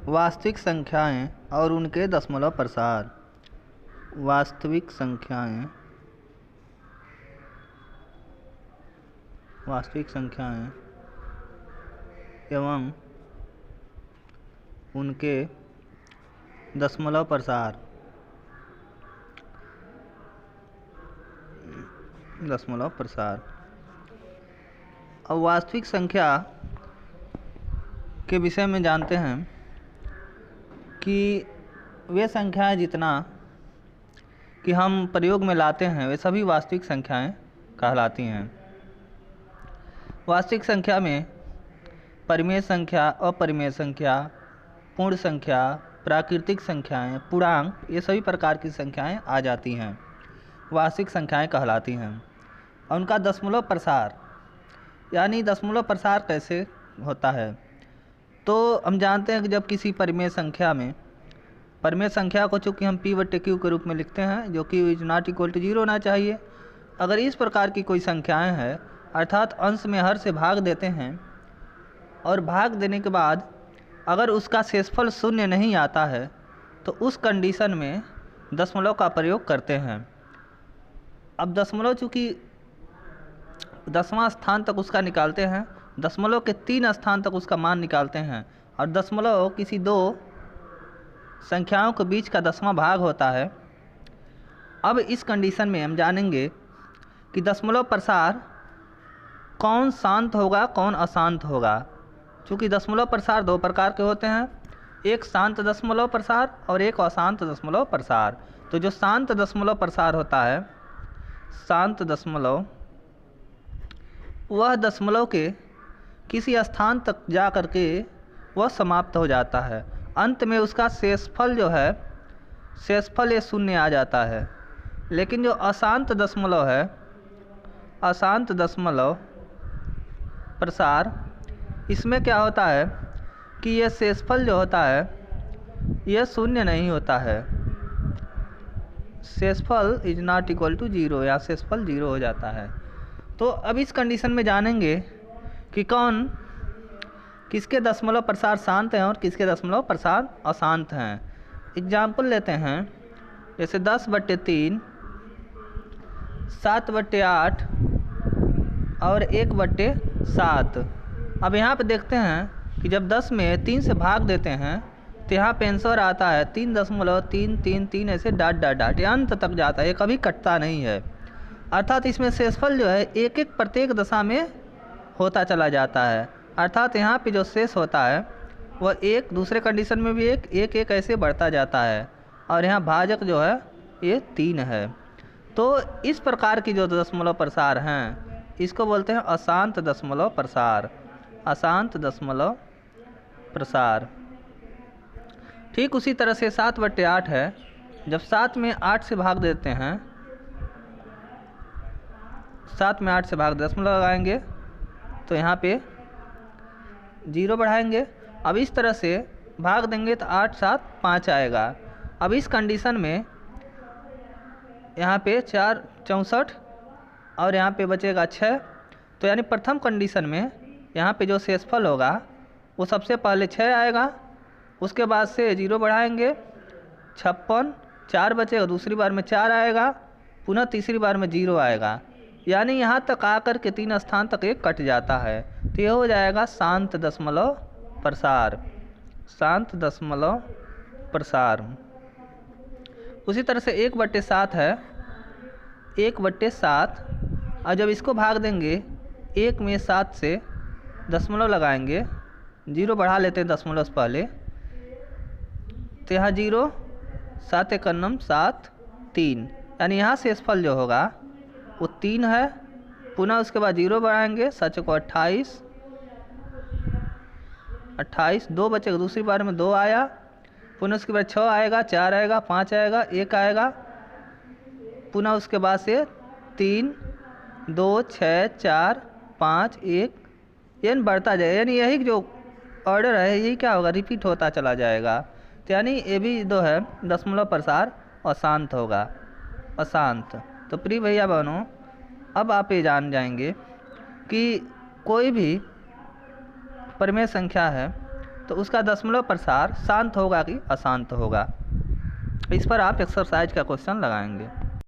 वास्तविक संख्याएं और उनके दशमलव प्रसार। वास्तविक संख्याएं एवं उनके दशमलव प्रसार। अब वास्तविक संख्या के विषय में जानते हैं कि वे संख्याएं जितना कि हम प्रयोग में लाते हैं वे सभी वास्तविक संख्याएं कहलाती हैं। वास्तविक संख्या में परिमेय संख्या, अपरिमेय संख्या, पूर्ण संख्या, प्राकृतिक संख्याएं, पूर्णांक, ये सभी प्रकार की संख्याएं आ जाती हैं, वास्तविक संख्याएं कहलाती हैं। और उनका दशमलव प्रसार यानी दशमलव प्रसार कैसे होता है, तो हम जानते हैं कि जब किसी परिमेय संख्या को चूँकि हम p/q के रूप में लिखते हैं, जो कि इज नॉट इक्वल टू 0 होना चाहिए। अगर इस प्रकार की कोई संख्याएं हैं, अर्थात अंश में हर से भाग देते हैं और भाग देने के बाद अगर उसका शेषफल 0 नहीं आता है तो उस कंडीशन में दशमलव का प्रयोग करते हैं। अब दशमलव चूँकि 10वां स्थान तक उसका निकालते हैं, दशमलव के 3 स्थान तक उसका मान निकालते हैं, और दशमलव किसी दो संख्याओं के बीच का 10वां भाग होता है। अब इस कंडीशन में हम जानेंगे कि दशमलव प्रसार कौन शांत होगा कौन अशांत होगा। चूँकि दशमलव प्रसार दो प्रकार के होते हैं, एक शांत दशमलव प्रसार और एक अशांत दशमलव प्रसार। तो जो शांत दशमलव प्रसार होता है, शांत दशमलव, वह दशमलव के किसी स्थान तक जा कर के वह समाप्त हो जाता है। अंत में उसका शेषफल जो है, शेषफल ये 0 आ जाता है। लेकिन जो अशांत दशमलव है, अशांत दशमलव प्रसार, इसमें क्या होता है कि यह शेषफल जो होता है यह 0 नहीं होता है। शेषफल इज नॉट इक्वल टू 0 या शेषफल 0 हो जाता है। तो अब इस कंडीशन में जानेंगे कि किसके दशमलव प्रसार शांत हैं और किसके दशमलव प्रसार अशांत हैं। एग्जाम्पल लेते हैं, जैसे 10/3, 7/8 और 1/7। अब यहाँ पे देखते हैं कि जब 10 में 3 से भाग देते हैं तो यहाँ पे आंसर आता है 3.333, ऐसे डॉट डॉट डॉट, ये अंत तक जाता है, ये कभी कटता नहीं है। अर्थात इसमें शेषफल जो है एक एक प्रत्येक दशा में होता चला जाता है। अर्थात यहाँ पे जो शेष होता है वह एक, दूसरे कंडीशन में भी एक एक ऐसे बढ़ता जाता है, और यहाँ भाजक जो है ये 3 है। तो इस प्रकार की जो दशमलव प्रसार हैं इसको बोलते हैं अशांत दशमलव प्रसार। अशांत दशमलव प्रसार। ठीक उसी तरह से 7/8 है, जब 7 में 8 से भाग देते हैं, 7 में 8 से भाग दशमलव लगाएंगे तो यहाँ पे 0 बढ़ाएंगे। अब इस तरह से भाग देंगे तो 8 7 5 आएगा। अब इस कंडीशन में यहाँ पे 4 64 और यहाँ पे बचेगा 6। तो यानी प्रथम कंडीशन में यहाँ पे जो शेषफल होगा वो सबसे पहले 6 आएगा, उसके बाद से 0 बढ़ाएंगे 56, 4 बचेगा, दूसरी बार में 4 आएगा, पुनः तीसरी बार में 0 आएगा। यानी यहाँ तक आकर के 3 स्थान तक एक कट जाता है। तो यह हो जाएगा शांत दशमलव प्रसार। शांत दशमलव प्रसार। उसी तरह से 1/7 है, 1/7, और जब इसको भाग देंगे 1 में 7 से दशमलव लगाएंगे, 0 बढ़ा लेते हैं दशमलव से पहले, तो यहाँ 0, 7 × 9 7, 3, यानी यहाँ शेषफल जो होगा वो 3 है। पुनः उसके बाद 0 बढ़ाएंगे, 7 को 28, 2 बचेगा, दूसरी बार में 2 आया, पुनः उसके बाद 6 आएगा, 4 आएगा, 5 आएगा, 1 आएगा, पुनः उसके बाद से 3, 2, 6, 4, 5, 1, यानी बढ़ता जाए। यानी यही जो ऑर्डर है यही क्या होगा, रिपीट होता चला जाएगा। तो यानी ये भी जो है दशमलव प्रसार अशांत होगा, अशांत। तो प्रिय भैया बहनों, अब आप ये जान जाएंगे कि कोई भी परिमेय संख्या है तो उसका दशमलव प्रसार शांत होगा कि अशांत होगा। इस पर आप एक्सरसाइज का क्वेश्चन लगाएंगे।